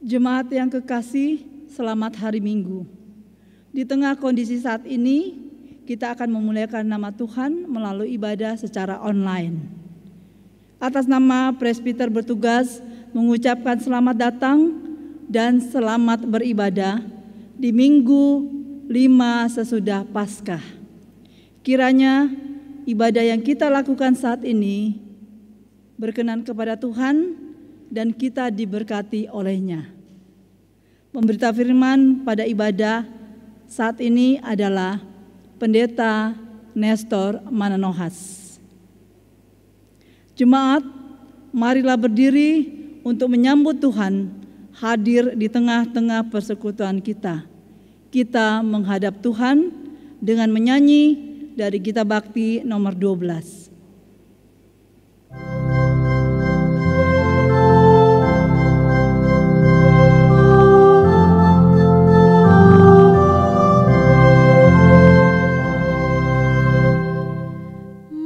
Jemaat yang kekasih, selamat hari Minggu. Di tengah kondisi saat ini, kita akan memuliakan nama Tuhan melalui ibadah secara online. Atas nama presbiter bertugas mengucapkan selamat datang dan selamat beribadah di Minggu 5 sesudah Paskah. Kiranya ibadah yang kita lakukan saat ini berkenan kepada Tuhan dan kita diberkati olehnya. Pemberita firman pada ibadah saat ini adalah Pendeta Nestor Mananohas. Jemaat, marilah berdiri untuk menyambut Tuhan hadir di tengah-tengah persekutuan kita. Kita menghadap Tuhan dengan menyanyi dari Gita Bakti nomor 12.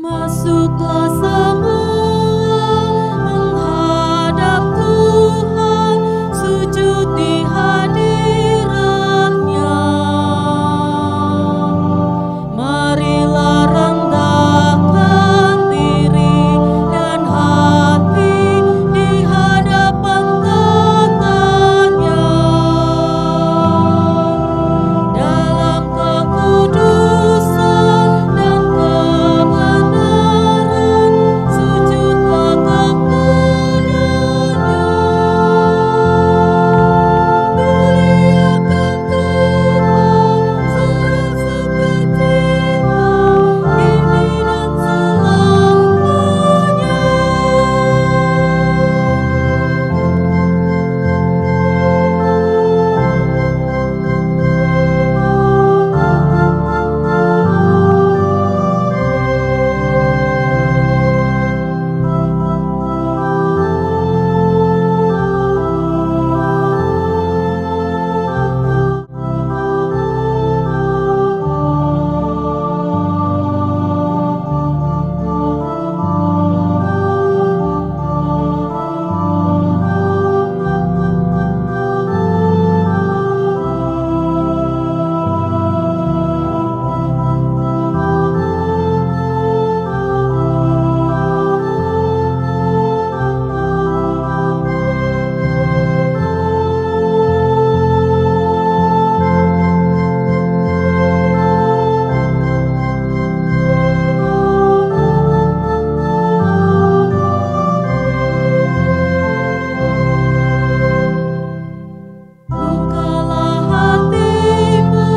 Masuklah semua menghadap Tuhan, sujud di hadirat-Nya. Marilah rendahkan diri dan hati di hadapan tatanya. Dalam kekudusan dan kebenaran, sujudlah kepadanya. Muliakan Tuhan, sorak sukacita, kini dan selamanya. Bukalah hatimu,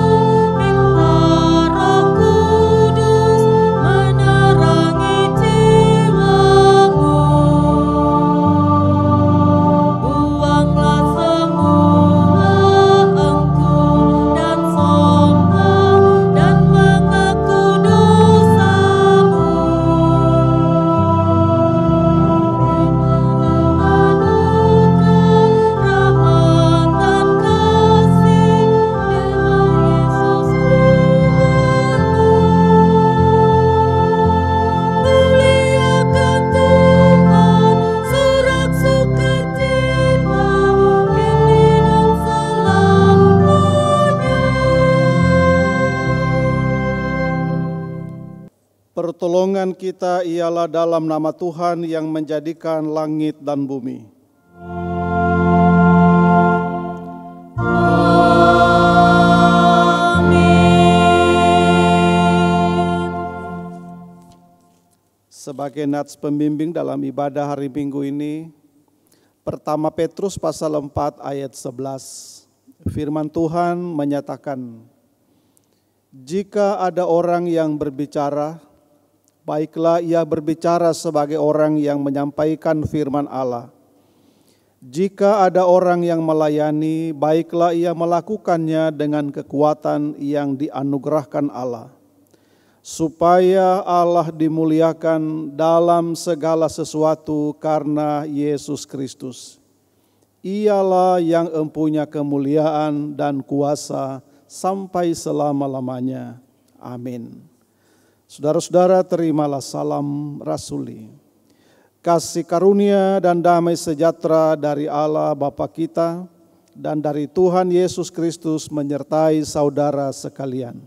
minta Roh Kudus menerangi jiwamu. Buanglah semua engkau dan sombong dan mengaku dosamu. Terimalah anugerah, rahmat dan kasih Dewa Yesus Tuhanmu. Muliakan Tuhan, sorak sukacita, kini dan selamanya. Pertolongan kita ialah dalam nama Tuhan yang menjadikan langit dan bumi. Amin. Sebagai nats pembimbing dalam ibadah hari Minggu ini, pertama Petrus pasal 4 ayat 11. Firman Tuhan menyatakan, jika ada orang yang berbicara, baiklah ia berbicara sebagai orang yang menyampaikan firman Allah. Jika ada orang yang melayani, baiklah ia melakukannya dengan kekuatan yang dianugerahkan Allah, supaya Allah dimuliakan dalam segala sesuatu karena Yesus Kristus. Ialah yang empunya kemuliaan dan kuasa sampai selama-lamanya. Amin. Saudara-saudara, terimalah salam rasuli. Kasih karunia dan damai sejahtera dari Allah Bapa kita dan dari Tuhan Yesus Kristus menyertai saudara sekalian.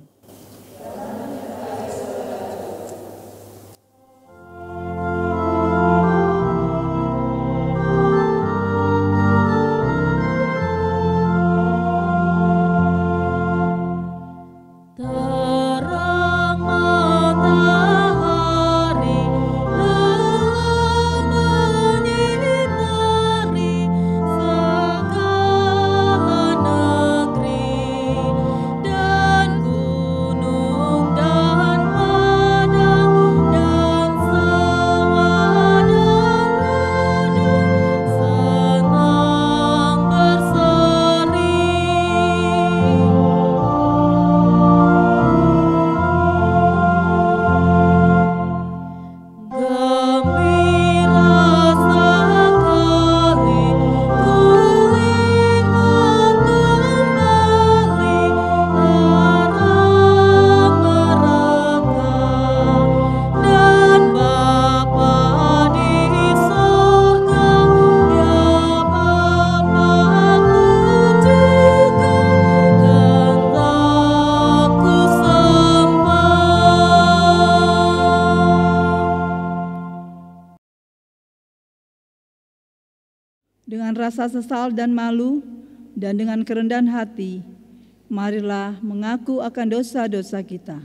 Dengan rasa sesal dan malu dan dengan kerendahan hati, marilah mengaku akan dosa-dosa kita.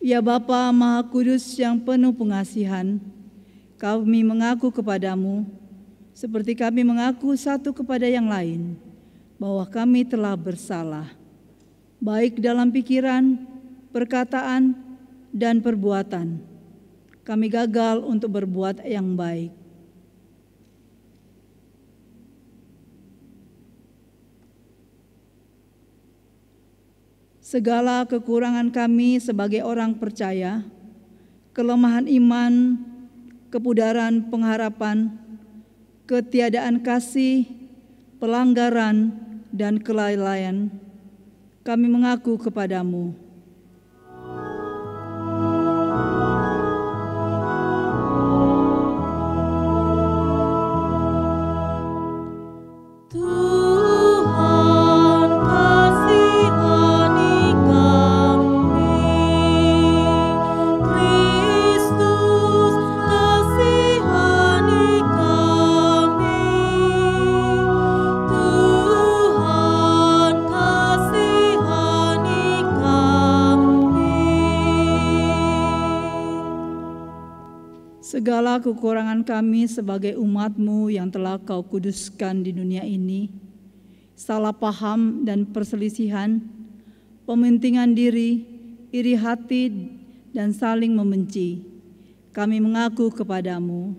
Ya Bapa Maha Kudus yang penuh pengasihan, kami mengaku kepadamu, seperti kami mengaku satu kepada yang lain, bahwa kami telah bersalah, baik dalam pikiran, perkataan, dan perbuatan. Kami gagal untuk berbuat yang baik. Segala kekurangan kami sebagai orang percaya, kelemahan iman, kepudaran pengharapan, ketiadaan kasih, pelanggaran, dan kelalaian, kami mengaku kepadamu. Segala kekurangan kami sebagai umat-Mu yang telah Kau kuduskan di dunia ini, salah paham dan perselisihan, pementingan diri, iri hati, dan saling membenci, kami mengaku kepadamu.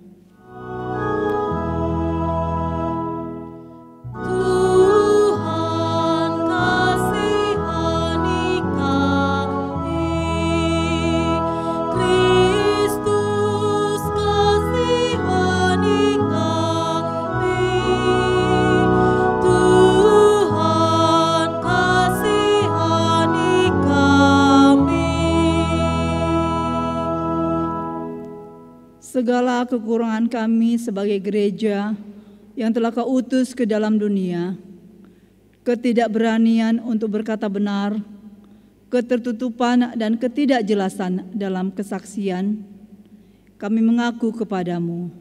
Segala kekurangan kami sebagai gereja yang telah Kau utus ke dalam dunia, ketidakberanian untuk berkata benar, ketertutupan dan ketidakjelasan dalam kesaksian, kami mengaku kepadamu.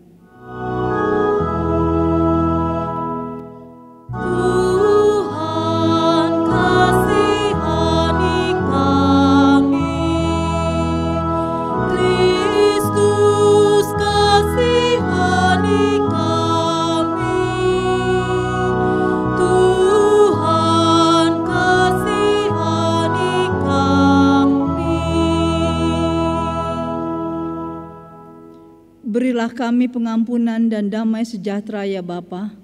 Berilah kami pengampunan dan damai sejahtera ya Bapa.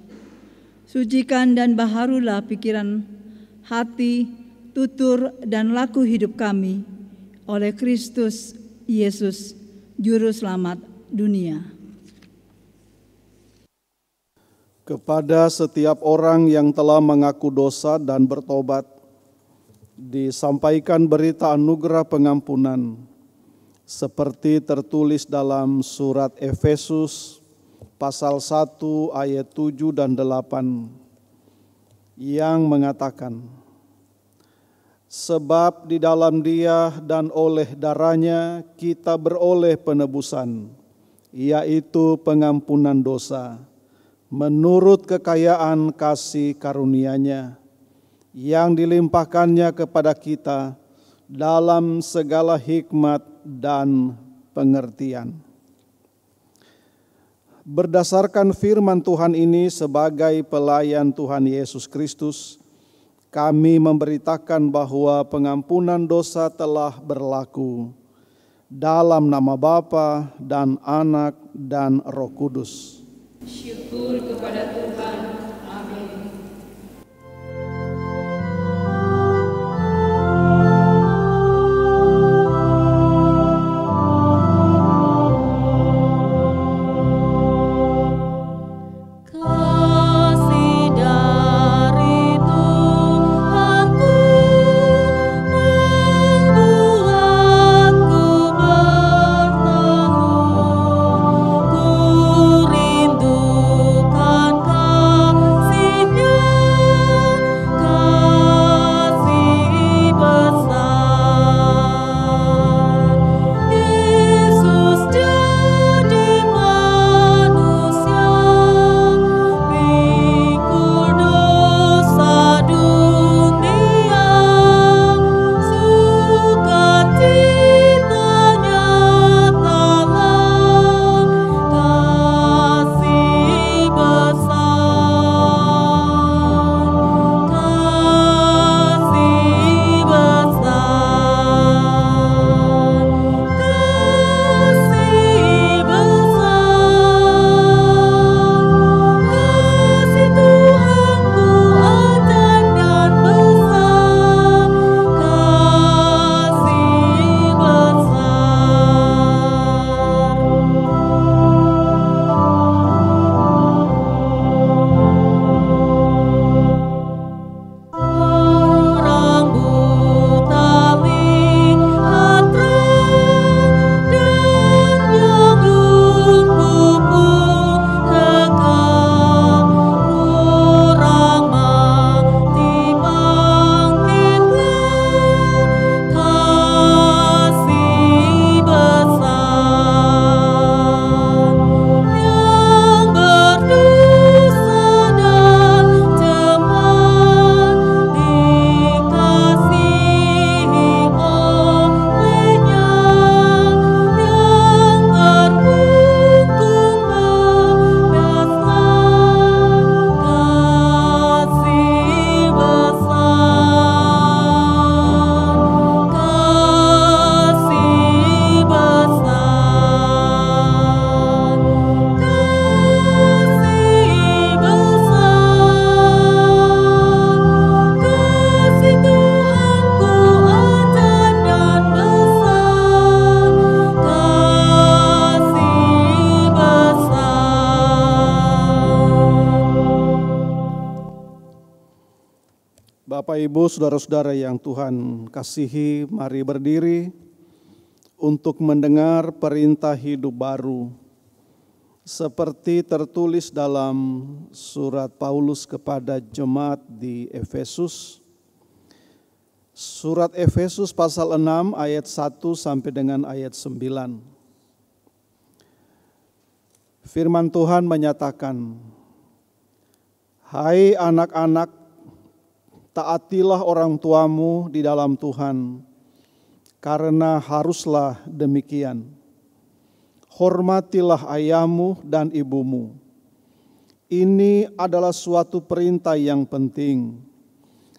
Sucikan dan baharulah pikiran, hati, tutur, dan laku hidup kami oleh Kristus Yesus, Juru Selamat dunia. Kepada setiap orang yang telah mengaku dosa dan bertobat, disampaikan berita anugerah pengampunan, seperti tertulis dalam surat Efesus pasal 1 ayat 7 dan 8. yang mengatakan, sebab di dalam Dia dan oleh darahnya kita beroleh penebusan, yaitu pengampunan dosa, menurut kekayaan kasih karunia-Nya, yang dilimpahkannya kepada kita dalam segala hikmat dan pengertian. Berdasarkan firman Tuhan ini sebagai pelayan Tuhan Yesus Kristus, kami memberitakan bahwa pengampunan dosa telah berlaku dalam nama Bapa dan Anak dan Roh Kudus. Syukur kepada Tuhan. Amin. Kasih dari Tuhanku membuatku berteduh. Ku rindukan kasih-Nya, kasih besar. Yesus jadi manusia, pikul dosa dunia, sukacitanya dalam kasih besar, kasih besar, kasih besar. Kasih Tuhanku ajaib dan besar, kasih besar. Orang buta lihat terang, dan yang lumpuh pun tegak. Orang mati bangkitlah, kasih besar. Yang berdosa dan jemaat dikasihi oleh-Nya, yang terkungkung bebaslah, kasih besar, kasih besar, kasih besar. Kasih Tuhanku ajaib dan besar, kasih besar. Bapak, Ibu, saudara-saudara yang Tuhan kasihi, mari berdiri untuk mendengar perintah hidup baru seperti tertulis dalam surat Paulus kepada jemaat di Efesus. Surat Efesus pasal 6 ayat 1 sampai dengan ayat 9. Firman Tuhan menyatakan, "Hai anak-anak, taatilah orang tuamu di dalam Tuhan, karena haruslah demikian. Hormatilah ayahmu dan ibumu. Ini adalah suatu perintah yang penting,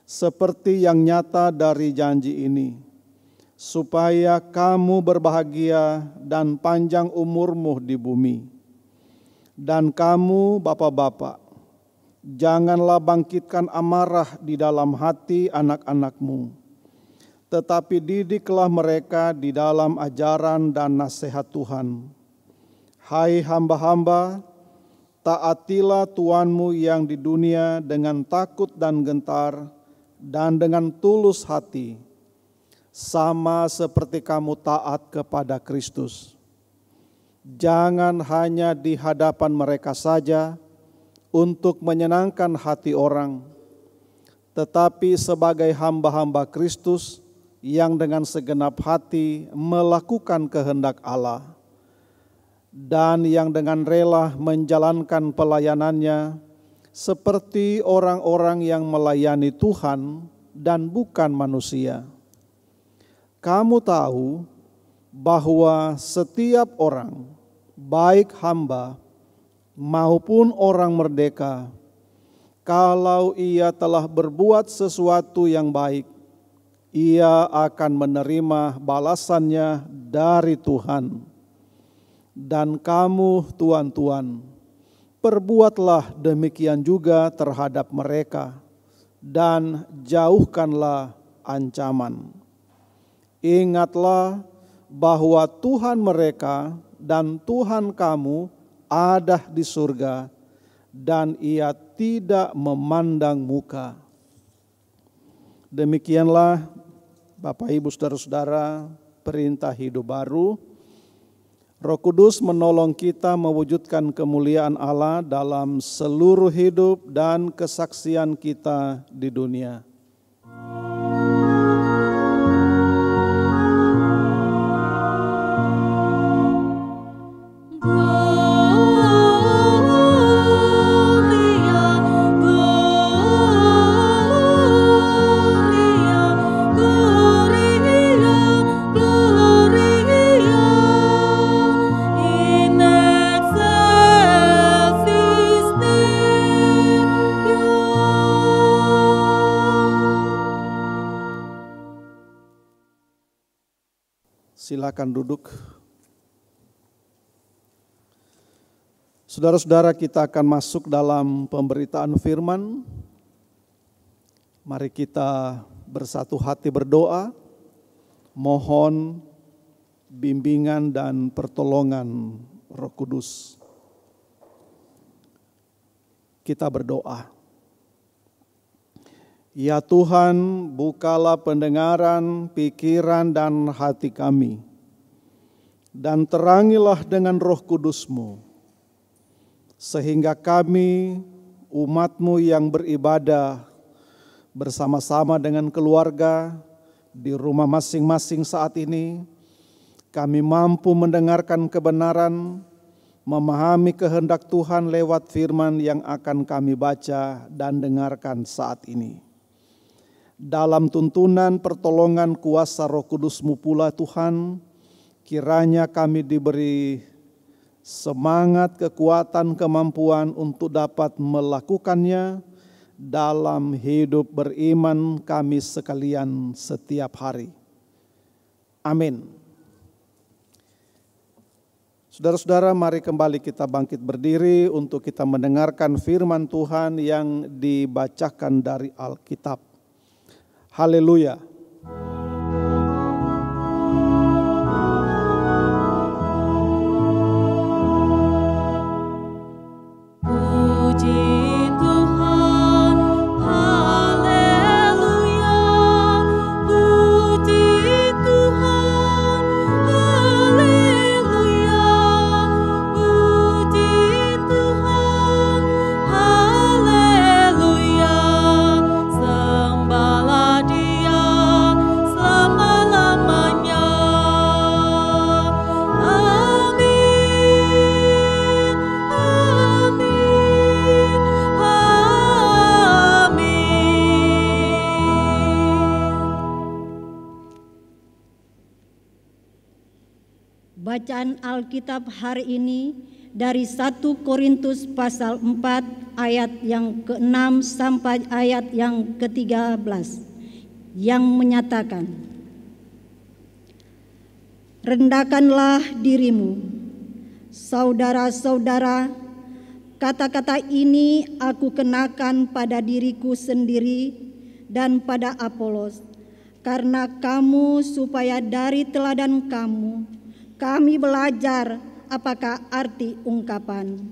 seperti yang nyata dari janji ini, supaya kamu berbahagia dan panjang umurmu di bumi. Dan kamu, bapak-bapak, janganlah bangkitkan amarah di dalam hati anak-anakmu, tetapi didiklah mereka di dalam ajaran dan nasihat Tuhan. Hai hamba-hamba, taatilah tuanmu yang di dunia dengan takut dan gentar dan dengan tulus hati, sama seperti kamu taat kepada Kristus. Jangan hanya di hadapan mereka saja untuk menyenangkan hati orang, tetapi sebagai hamba-hamba Kristus yang dengan segenap hati melakukan kehendak Allah dan yang dengan rela menjalankan pelayanannya seperti orang-orang yang melayani Tuhan dan bukan manusia. Kamu tahu bahwa setiap orang, baik hamba maupun orang merdeka, kalau ia telah berbuat sesuatu yang baik, ia akan menerima balasannya dari Tuhan. Dan kamu, tuan-tuan, perbuatlah demikian juga terhadap mereka, dan jauhkanlah ancaman. Ingatlah bahwa Tuhan mereka dan Tuhan kamu ada di surga, dan ia tidak memandang muka. Demikianlah Bapak Ibu Saudara-saudara, perintah hidup baru. Roh Kudus menolong kita mewujudkan kemuliaan Allah dalam seluruh hidup dan kesaksian kita di dunia. Silakan duduk. Saudara-saudara, kita akan masuk dalam pemberitaan firman. Mari kita bersatu hati berdoa, mohon bimbingan dan pertolongan Roh Kudus. Kita berdoa. Ya Tuhan, bukalah pendengaran, pikiran, dan hati kami, dan terangilah dengan Roh Kudus-Mu, sehingga kami, umat-Mu yang beribadah bersama-sama dengan keluarga di rumah masing-masing saat ini, kami mampu mendengarkan kebenaran, memahami kehendak Tuhan lewat firman yang akan kami baca dan dengarkan saat ini. Dalam tuntunan pertolongan kuasa Roh Kudus-Mu pula Tuhan, kiranya kami diberi semangat, kekuatan, kemampuan untuk dapat melakukannya dalam hidup beriman kami sekalian setiap hari. Amin. Saudara-saudara, mari kembali kita bangkit berdiri untuk kita mendengarkan firman Tuhan yang dibacakan dari Alkitab. Haleluya. Bacaan Alkitab hari ini dari 1 Korintus pasal 4 ayat yang ke-6 sampai ayat yang ke-13 yang menyatakan, rendahkanlah dirimu, saudara-saudara, kata-kata ini aku kenakan pada diriku sendiri dan pada Apolos, karena kamu supaya dari teladan kamu kami belajar apakah arti ungkapan.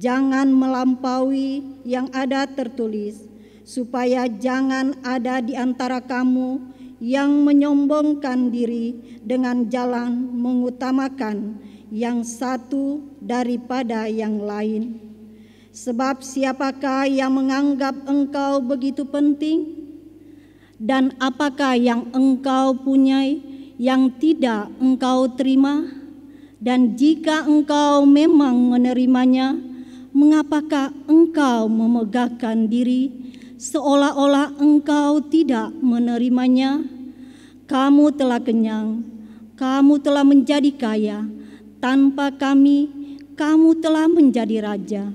Jangan melampaui yang ada tertulis, supaya jangan ada di antara kamu yang menyombongkan diri dengan jalan mengutamakan yang satu daripada yang lain. Sebab siapakah yang menganggap engkau begitu penting? Dan apakah yang engkau punyai yang tidak engkau terima? Dan jika engkau memang menerimanya, mengapakah engkau memegahkan diri seolah-olah engkau tidak menerimanya? Kamu telah kenyang, kamu telah menjadi kaya, tanpa kami, kamu telah menjadi raja.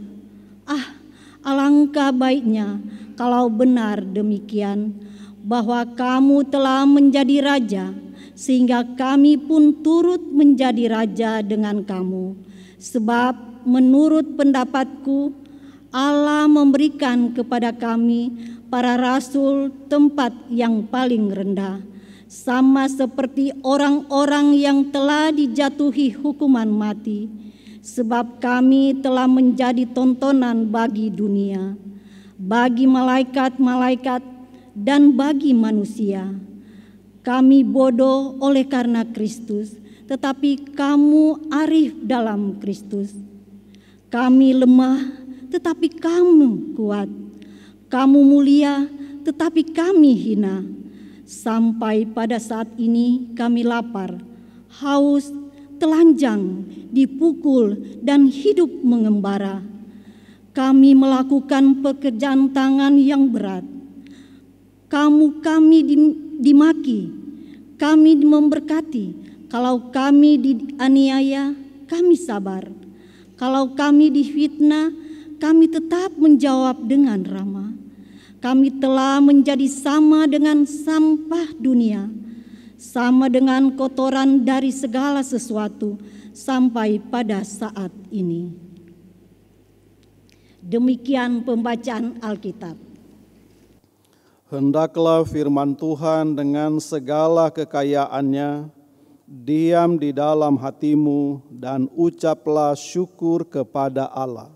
Ah, alangkah baiknya kalau benar demikian, bahwa kamu telah menjadi raja, sehingga kami pun turut menjadi raja dengan kamu. Sebab menurut pendapatku, Allah memberikan kepada kami, para rasul, tempat yang paling rendah, sama seperti orang-orang yang telah dijatuhi hukuman mati. Sebab kami telah menjadi tontonan bagi dunia, bagi malaikat-malaikat, dan bagi manusia. Kami bodoh oleh karena Kristus, tetapi kamu arif dalam Kristus. Kami lemah, tetapi kamu kuat. Kamu mulia, tetapi kami hina. Sampai pada saat ini kami lapar, haus, telanjang, dipukul, dan hidup mengembara. Kami melakukan pekerjaan tangan yang berat. Kami dimaki, kami memberkati. Kalau kami dianiaya, kami sabar. Kalau kami difitnah, kami tetap menjawab dengan ramah. Kami telah menjadi sama dengan sampah dunia, sama dengan kotoran dari segala sesuatu sampai pada saat ini. Demikian pembacaan Alkitab. Hendaklah firman Tuhan dengan segala kekayaannya diam di dalam hatimu dan ucaplah syukur kepada Allah.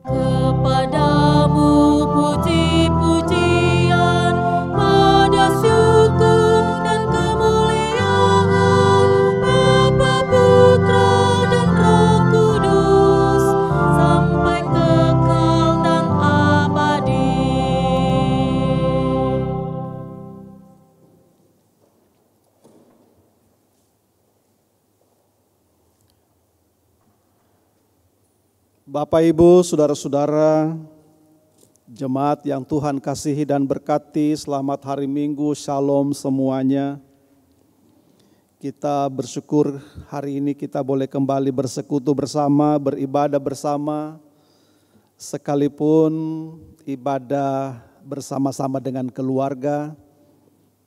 Kepadamu puji-pujian, pada syukur dan kemuliaan, Bapa, Putra, dan Roh Kudus, sampai kekal dan abadi. Bapak, Ibu, saudara-saudara, jemaat yang Tuhan kasihi dan berkati, selamat hari Minggu, shalom semuanya. Kita bersyukur hari ini kita boleh kembali bersekutu bersama, beribadah bersama, sekalipun ibadah bersama-sama dengan keluarga,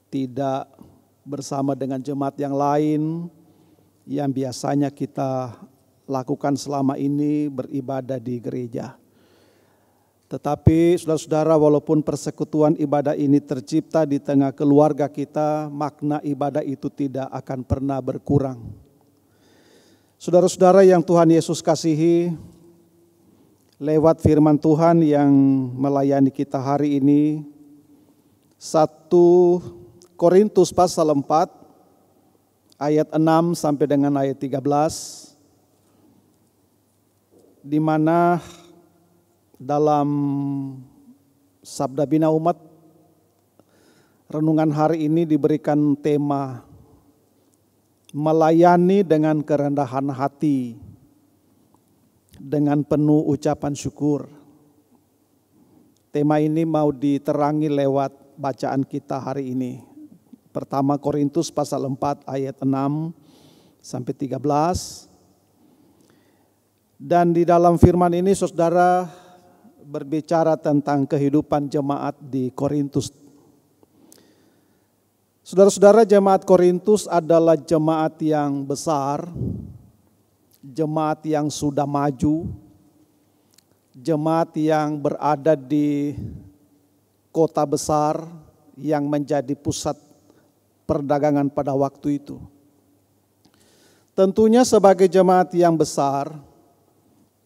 tidak bersama dengan jemaat yang lain yang biasanya kita lakukan selama ini beribadah di gereja. Tetapi saudara-saudara, walaupun persekutuan ibadah ini tercipta di tengah keluarga kita, makna ibadah itu tidak akan pernah berkurang. Saudara-saudara yang Tuhan Yesus kasihi, lewat firman Tuhan yang melayani kita hari ini, 1 Korintus pasal 4 ayat 6 sampai dengan ayat 13, di mana dalam Sabda Bina Umat renungan hari ini diberikan tema melayani dengan kerendahan hati, dengan penuh ucapan syukur. Tema ini mau diterangi lewat bacaan kita hari ini. Pertama Korintus pasal 4 ayat 6 sampai 13. Dan di dalam firman ini saudara berbicara tentang kehidupan jemaat di Korintus. Saudara-saudara, jemaat Korintus adalah jemaat yang besar, jemaat yang sudah maju, jemaat yang berada di kota besar yang menjadi pusat perdagangan pada waktu itu. Tentunya sebagai jemaat yang besar,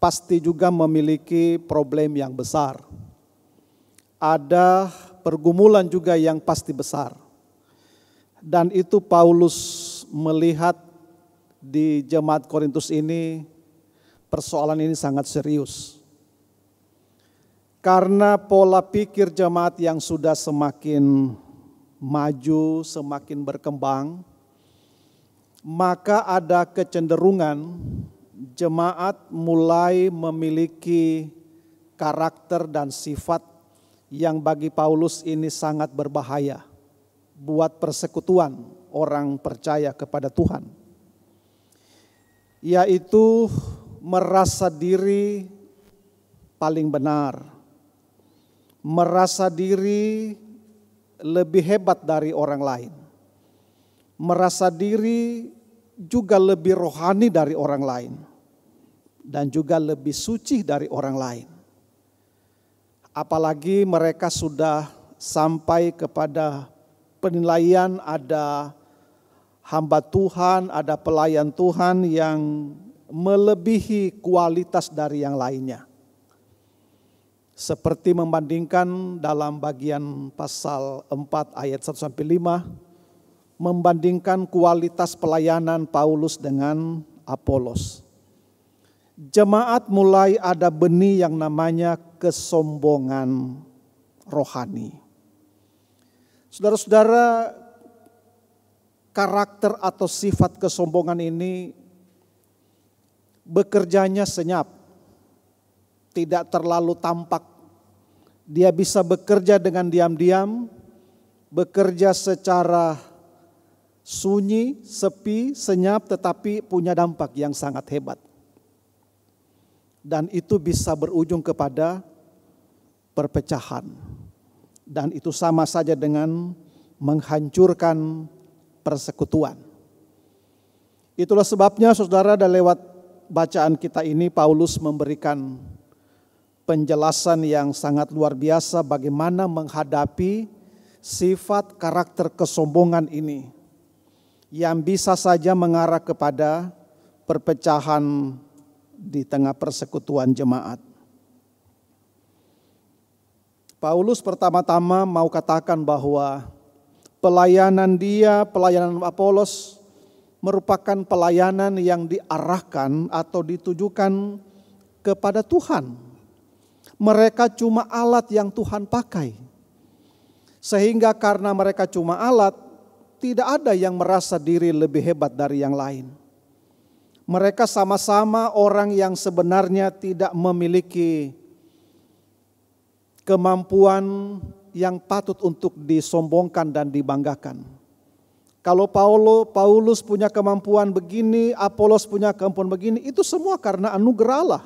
pasti juga memiliki problem yang besar. Ada pergumulan juga yang pasti besar. Dan itu Paulus melihat di jemaat Korintus ini persoalan ini sangat serius. Karena pola pikir jemaat yang sudah semakin maju, semakin berkembang, maka ada kecenderungan jemaat mulai memiliki karakter dan sifat yang bagi Paulus ini sangat berbahaya buat persekutuan orang percaya kepada Tuhan. Yaitu merasa diri paling benar, merasa diri lebih hebat dari orang lain, merasa diri juga lebih rohani dari orang lain, dan juga lebih suci dari orang lain. Apalagi mereka sudah sampai kepada penilaian ada hamba Tuhan, ada pelayan Tuhan yang melebihi kualitas dari yang lainnya. Seperti membandingkan dalam bagian pasal 4 ayat 1-5, membandingkan kualitas pelayanan Paulus dengan Apolos. Jemaat mulai ada benih yang namanya kesombongan rohani. Saudara-saudara, karakter atau sifat kesombongan ini bekerjanya senyap, tidak terlalu tampak. Dia bisa bekerja dengan diam-diam, bekerja secara sunyi, sepi, senyap, tetapi punya dampak yang sangat hebat. Dan itu bisa berujung kepada perpecahan. Dan itu sama saja dengan menghancurkan persekutuan. Itulah sebabnya saudara, dan lewat bacaan kita ini Paulus memberikan penjelasan yang sangat luar biasa bagaimana menghadapi sifat karakter kesombongan ini yang bisa saja mengarah kepada perpecahan di tengah persekutuan jemaat. Paulus pertama-tama mau katakan bahwa pelayanan Apolos merupakan pelayanan yang diarahkan atau ditujukan kepada Tuhan. Mereka cuma alat yang Tuhan pakai. Sehingga karena mereka cuma alat, tidak ada yang merasa diri lebih hebat dari yang lain. Mereka sama-sama orang yang sebenarnya tidak memiliki kemampuan yang patut untuk disombongkan dan dibanggakan. Kalau Paulus punya kemampuan begini, Apolos punya kemampuan begini, itu semua karena anugerah Allah.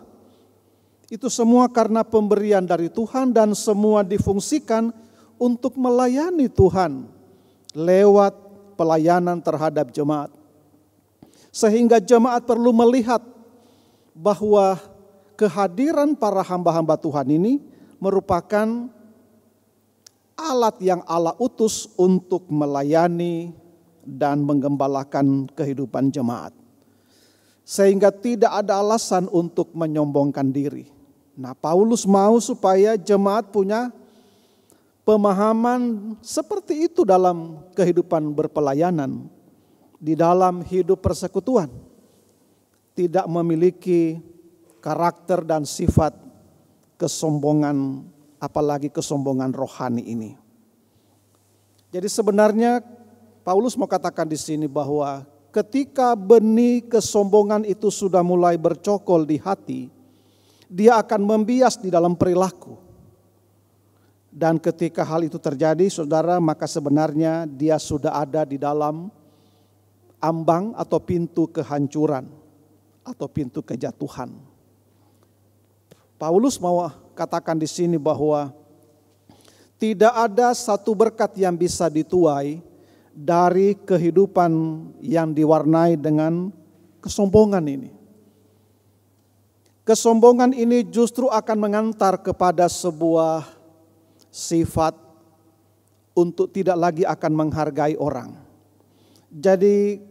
Itu semua karena pemberian dari Tuhan dan semua difungsikan untuk melayani Tuhan lewat pelayanan terhadap jemaat. Sehingga jemaat perlu melihat bahwa kehadiran para hamba-hamba Tuhan ini merupakan alat yang Allah utus untuk melayani dan menggembalakan kehidupan jemaat. Sehingga tidak ada alasan untuk menyombongkan diri. Nah, Paulus mau supaya jemaat punya pemahaman seperti itu dalam kehidupan berpelayanan, di dalam hidup persekutuan. Tidak memiliki karakter dan sifat kesombongan, apalagi kesombongan rohani ini. Jadi sebenarnya Paulus mau katakan di sini bahwa ketika benih kesombongan itu sudah mulai bercokol di hati, dia akan membias di dalam perilaku. Dan ketika hal itu terjadi, saudara, maka sebenarnya dia sudah ada di dalam ambang atau pintu kehancuran atau pintu kejatuhan. Paulus mau katakan di sini bahwa tidak ada satu berkat yang bisa dituai dari kehidupan yang diwarnai dengan kesombongan ini. Kesombongan ini justru akan mengantar kepada sebuah sifat untuk tidak lagi akan menghargai orang. Jadi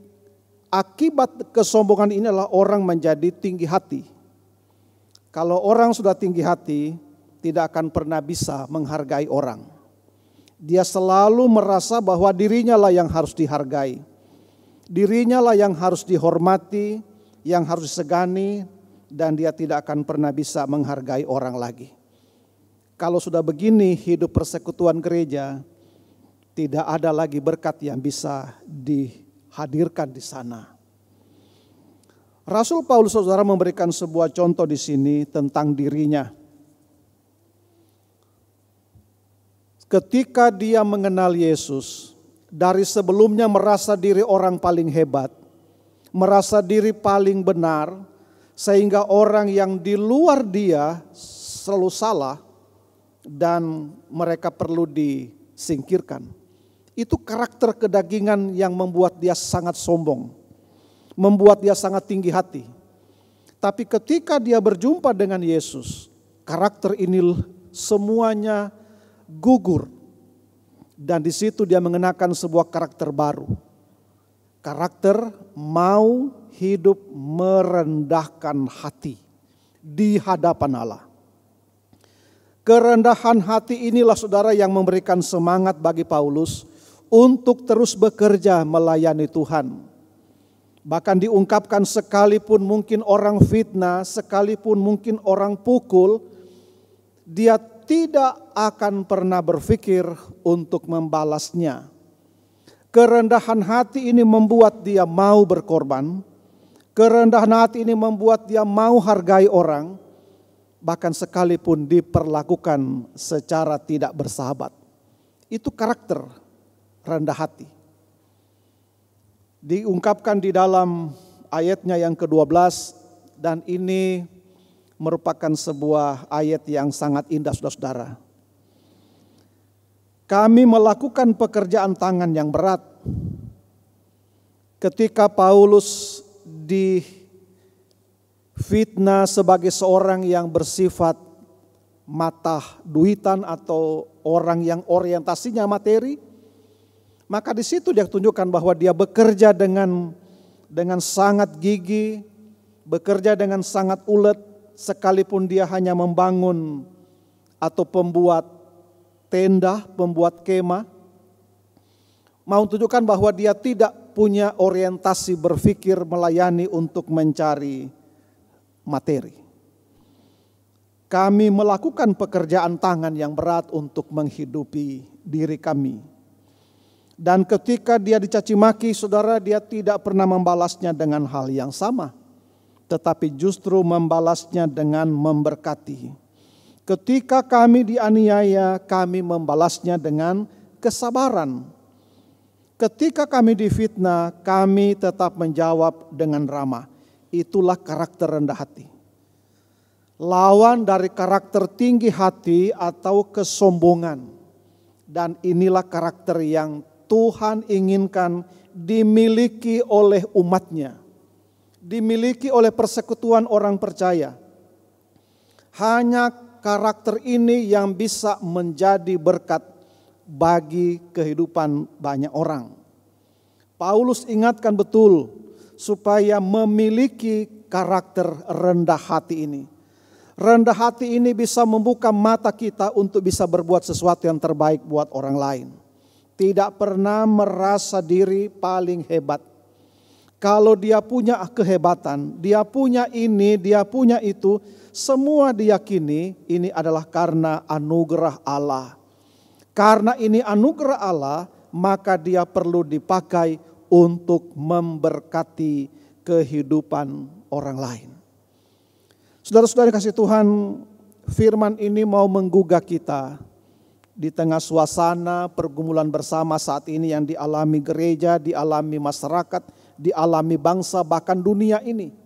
akibat kesombongan ini adalah orang menjadi tinggi hati. Kalau orang sudah tinggi hati, tidak akan pernah bisa menghargai orang. Dia selalu merasa bahwa dirinya lah yang harus dihargai. Dirinya lah yang harus dihormati, yang harus disegani, dan dia tidak akan pernah bisa menghargai orang lagi. Kalau sudah begini hidup persekutuan gereja, tidak ada lagi berkat yang bisa dihadirkan di sana. Rasul Paulus, saudara, memberikan sebuah contoh di sini tentang dirinya. Ketika dia mengenal Yesus, dari sebelumnya merasa diri orang paling hebat, merasa diri paling benar, sehingga orang yang di luar dia selalu salah dan mereka perlu disingkirkan. Itu karakter kedagingan yang membuat dia sangat sombong, membuat dia sangat tinggi hati. Tapi ketika dia berjumpa dengan Yesus, karakter ini semuanya gugur. Dan di situ dia mengenakan sebuah karakter baru. Karakter mau hidup merendahkan hati di hadapan Allah. Kerendahan hati inilah, saudara, yang memberikan semangat bagi Paulus untuk terus bekerja melayani Tuhan. Bahkan diungkapkan, sekalipun mungkin orang fitnah, sekalipun mungkin orang pukul, dia tidak akan pernah berpikir untuk membalasnya. Kerendahan hati ini membuat dia mau berkorban. Kerendahan hati ini membuat dia mau hargai orang, bahkan sekalipun diperlakukan secara tidak bersahabat. Itu karakter rendah hati. Diungkapkan di dalam ayatnya yang ke-12, dan ini merupakan sebuah ayat yang sangat indah, saudara-saudara. Kami melakukan pekerjaan tangan yang berat. Ketika Paulus difitnah sebagai seorang yang bersifat mata duitan atau orang yang orientasinya materi, maka di situ dia tunjukkan bahwa dia bekerja dengan sangat gigih, bekerja dengan sangat ulet, sekalipun dia hanya membangun atau pembuat tenda, pembuat kemah, mau tunjukkan bahwa dia tidak punya orientasi berpikir melayani untuk mencari materi. Kami melakukan pekerjaan tangan yang berat untuk menghidupi diri kami. Dan ketika dia dicaci maki, saudara, dia tidak pernah membalasnya dengan hal yang sama, tetapi justru membalasnya dengan memberkati. Ketika kami dianiaya, kami membalasnya dengan kesabaran. Ketika kami difitnah, kami tetap menjawab dengan ramah. Itulah karakter rendah hati. Lawan dari karakter tinggi hati atau kesombongan. Dan inilah karakter yang Tuhan inginkan dimiliki oleh umatnya. Dimiliki oleh persekutuan orang percaya. Hanya karakter ini yang bisa menjadi berkat bagi kehidupan banyak orang. Paulus ingatkan betul supaya memiliki karakter rendah hati ini. Rendah hati ini bisa membuka mata kita untuk bisa berbuat sesuatu yang terbaik buat orang lain. Tidak pernah merasa diri paling hebat. Kalau dia punya kehebatan, dia punya ini, dia punya itu, semua diyakini ini adalah karena anugerah Allah. Karena ini anugerah Allah, maka dia perlu dipakai untuk memberkati kehidupan orang lain. Saudara-saudara kasih Tuhan, firman ini mau menggugah kita di tengah suasana pergumulan bersama saat ini yang dialami gereja, dialami masyarakat, dialami bangsa, bahkan dunia ini.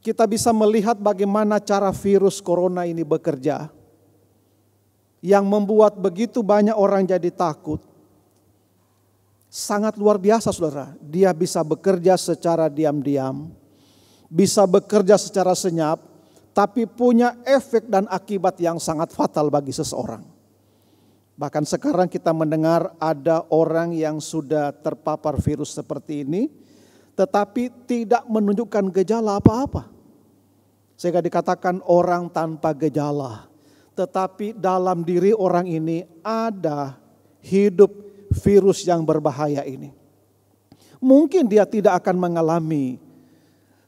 Kita bisa melihat bagaimana cara virus corona ini bekerja, yang membuat begitu banyak orang jadi takut. Sangat luar biasa, saudara. Dia bisa bekerja secara diam-diam, bisa bekerja secara senyap, tapi punya efek dan akibat yang sangat fatal bagi seseorang. Bahkan sekarang kita mendengar ada orang yang sudah terpapar virus seperti ini, tetapi tidak menunjukkan gejala apa-apa. Sehingga dikatakan orang tanpa gejala. tetapi dalam diri orang ini ada hidup virus yang berbahaya ini. Mungkin dia tidak akan mengalami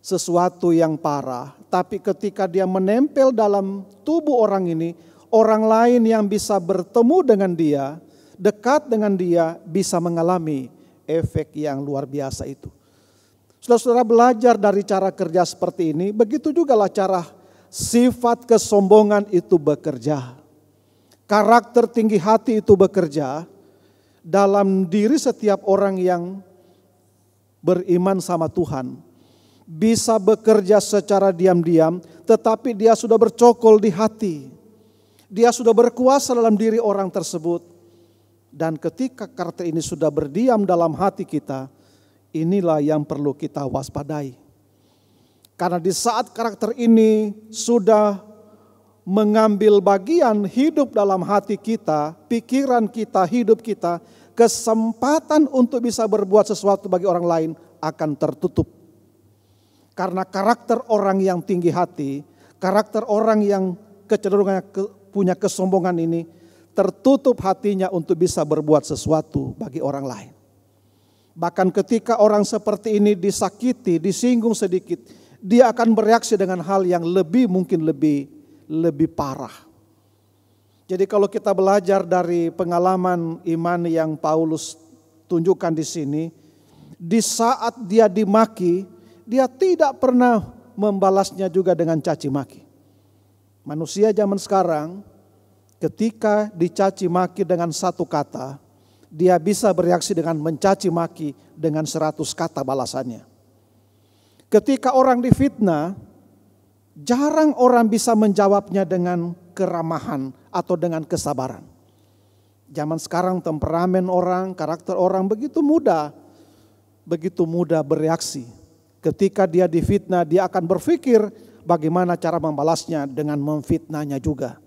sesuatu yang parah, tapi ketika dia menempel dalam tubuh orang ini, orang lain yang bisa bertemu dengan dia, dekat dengan dia, bisa mengalami efek yang luar biasa itu. Saudara-saudara belajar dari cara kerja seperti ini, begitu juga lah cara sifat kesombongan itu bekerja. Karakter tinggi hati itu bekerja dalam diri setiap orang yang beriman sama Tuhan. Bisa bekerja secara diam-diam, tetapi dia sudah bercokol di hati. Dia sudah berkuasa dalam diri orang tersebut. Dan ketika karakter ini sudah berdiam dalam hati kita, inilah yang perlu kita waspadai. Karena di saat karakter ini sudah mengambil bagian hidup dalam hati kita, pikiran kita, hidup kita, kesempatan untuk bisa berbuat sesuatu bagi orang lain akan tertutup. Karena karakter orang yang tinggi hati, karakter orang yang kecenderungannya punya kesombongan ini, tertutup hatinya untuk bisa berbuat sesuatu bagi orang lain. Bahkan ketika orang seperti ini disakiti, disinggung sedikit, dia akan bereaksi dengan hal yang mungkin lebih parah. Jadi kalau kita belajar dari pengalaman iman yang Paulus tunjukkan di sini, di saat dia dimaki, dia tidak pernah membalasnya juga dengan caci maki. Manusia zaman sekarang ketika dicaci maki dengan satu kata, dia bisa bereaksi dengan mencaci maki dengan 100 kata balasannya. Ketika orang difitnah, jarang orang bisa menjawabnya dengan keramahan atau dengan kesabaran. Zaman sekarang temperamen orang, karakter orang begitu mudah bereaksi. Ketika dia difitnah, dia akan berpikir bagaimana cara membalasnya dengan memfitnahnya juga.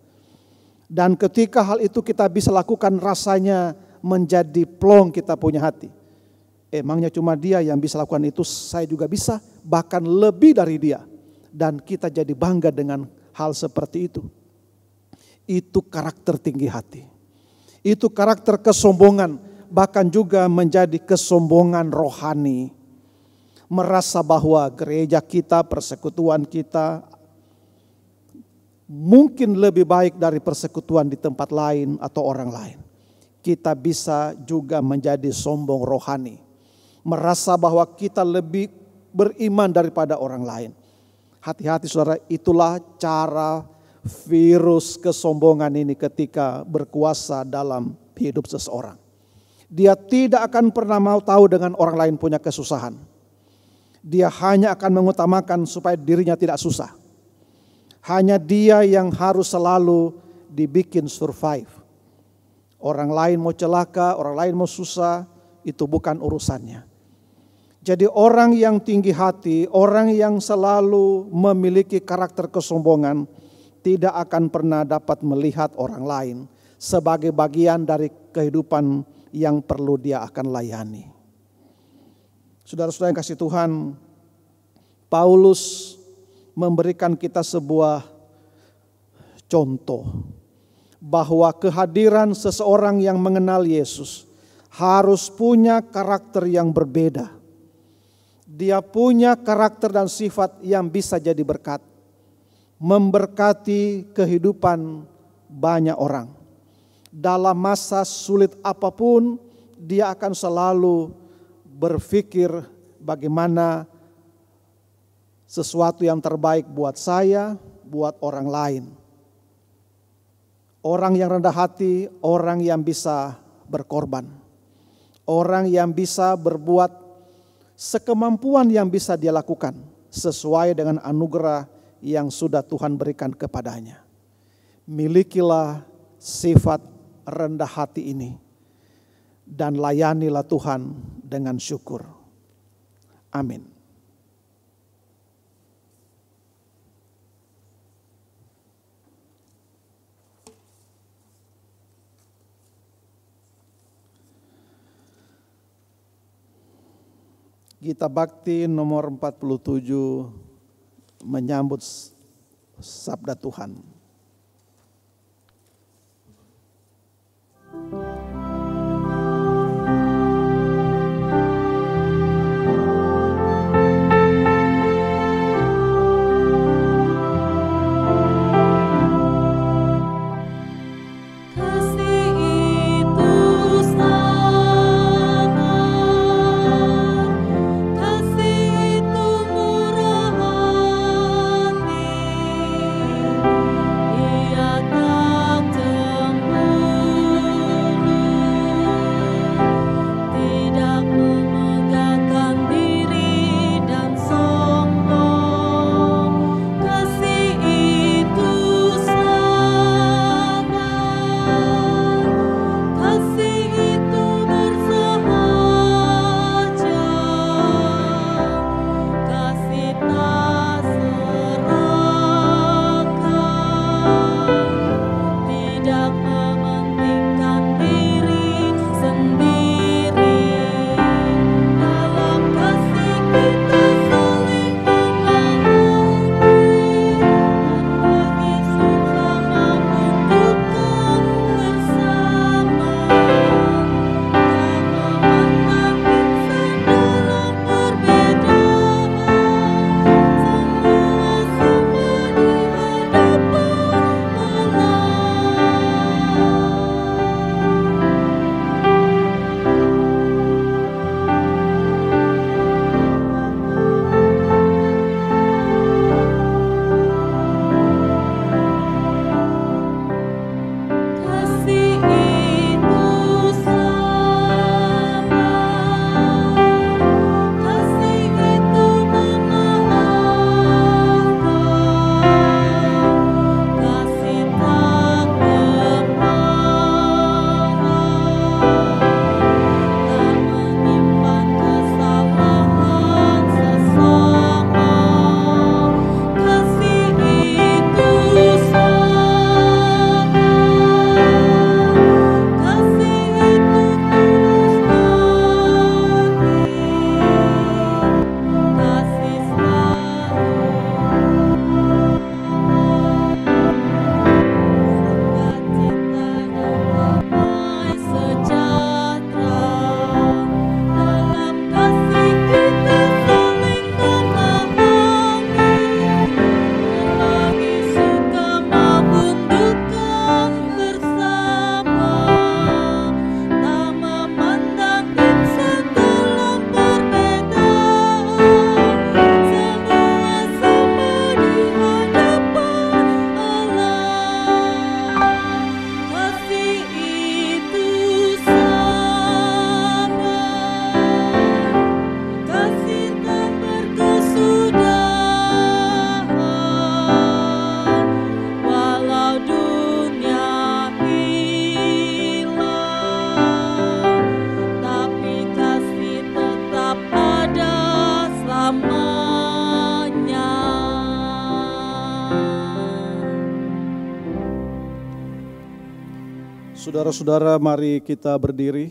Dan ketika hal itu kita bisa lakukan, rasanya menjadi plong kita punya hati. Emangnya cuma dia yang bisa lakukan itu, saya juga bisa, bahkan lebih dari dia. Dan kita jadi bangga dengan hal seperti itu. Itu karakter tinggi hati. Itu karakter kesombongan, bahkan juga menjadi kesombongan rohani. Merasa bahwa gereja kita, persekutuan kita mungkin lebih baik dari persekutuan di tempat lain atau orang lain. Kita bisa juga menjadi sombong rohani. Merasa bahwa kita lebih beriman daripada orang lain. Hati-hati saudara, itulah cara virus kesombongan ini ketika berkuasa dalam hidup seseorang. Dia tidak akan pernah mau tahu dengan orang lain punya kesusahan. Dia hanya akan mengutamakan supaya dirinya tidak susah. Hanya dia yang harus selalu dibikin survive. Orang lain mau celaka, orang lain mau susah, itu bukan urusannya. Jadi orang yang tinggi hati, orang yang selalu memiliki karakter kesombongan, tidak akan pernah dapat melihat orang lain sebagai bagian dari kehidupan yang perlu dia akan layani. Saudara-saudara yang kasih Tuhan, Paulus memberikan kita sebuah contoh bahwa kehadiran seseorang yang mengenal Yesus harus punya karakter yang berbeda. Dia punya karakter dan sifat yang bisa jadi berkat, memberkati kehidupan banyak orang. Dalam masa sulit apapun, dia akan selalu berpikir bagaimana sesuatu yang terbaik buat saya, buat orang lain. Orang yang rendah hati, orang yang bisa berkorban. Orang yang bisa berbuat sekemampuan yang bisa dia lakukan sesuai dengan anugerah yang sudah Tuhan berikan kepadanya. Milikilah sifat rendah hati ini dan layanilah Tuhan dengan syukur. Amin. Gita Bakti nomor 47 menyambut sabda Tuhan. Saudara-saudara, mari kita berdiri.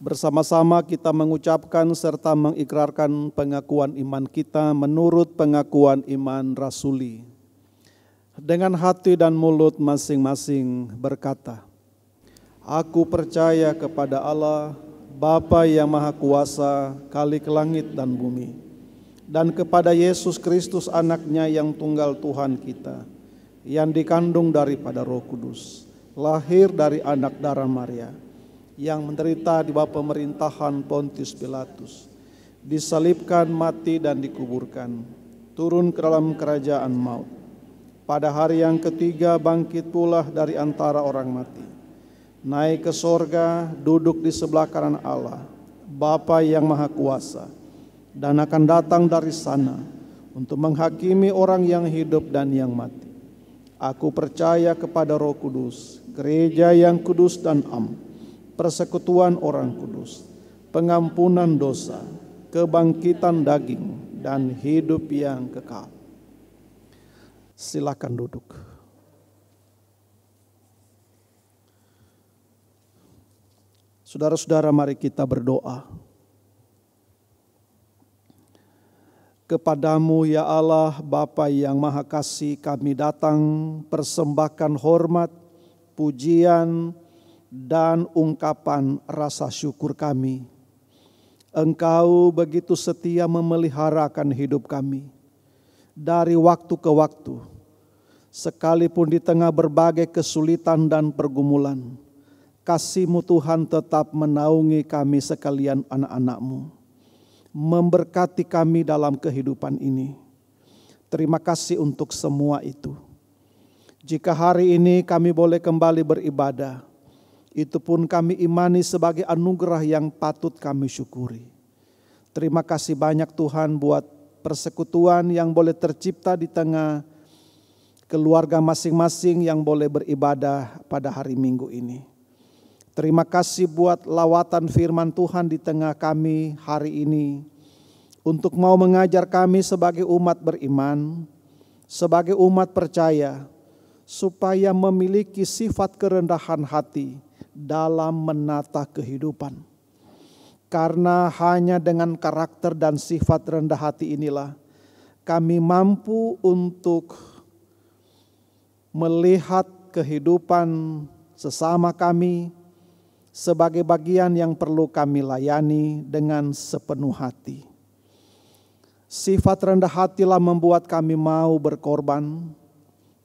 Bersama-sama kita mengucapkan serta mengikrarkan pengakuan iman kita menurut pengakuan iman rasuli. Dengan hati dan mulut masing-masing berkata, Aku percaya kepada Allah, Bapa yang Maha Kuasa, Khalik langit dan bumi, dan kepada Yesus Kristus anaknya yang tunggal Tuhan kita, yang dikandung daripada Roh Kudus, lahir dari anak darah Maria, yang menderita di bawah pemerintahan Pontius Pilatus, disalibkan, mati dan dikuburkan, turun ke dalam kerajaan maut. Pada hari yang ketiga bangkit pula dari antara orang mati, naik ke sorga, duduk di sebelah kanan Allah, Bapa yang Maha Kuasa, dan akan datang dari sana untuk menghakimi orang yang hidup dan yang mati. Aku percaya kepada Roh Kudus, gereja yang kudus dan am, persekutuan orang kudus, pengampunan dosa, kebangkitan daging, dan hidup yang kekal. Silakan duduk. Saudara-saudara, mari kita berdoa. Kepadamu ya Allah, Bapa yang Maha Kasih, kami datang persembahkan hormat, pujian, dan ungkapan rasa syukur kami. Engkau begitu setia memeliharakan hidup kami dari waktu ke waktu, sekalipun di tengah berbagai kesulitan dan pergumulan. Kasih-Mu Tuhan tetap menaungi kami sekalian anak-anak-Mu, memberkati kami dalam kehidupan ini. Terima kasih untuk semua itu. Jika hari ini kami boleh kembali beribadah, itu pun kami imani sebagai anugerah yang patut kami syukuri. Terima kasih banyak Tuhan buat persekutuan yang boleh tercipta di tengah keluarga masing-masing yang boleh beribadah pada hari Minggu ini. Terima kasih buat lawatan firman Tuhan di tengah kami hari ini, untuk mau mengajar kami sebagai umat beriman, sebagai umat percaya, supaya memiliki sifat kerendahan hati dalam menata kehidupan. Karena hanya dengan karakter dan sifat rendah hati inilah kami mampu untuk melihat kehidupan sesama kami sebagai bagian yang perlu kami layani dengan sepenuh hati. Sifat rendah hatilah membuat kami mau berkorban,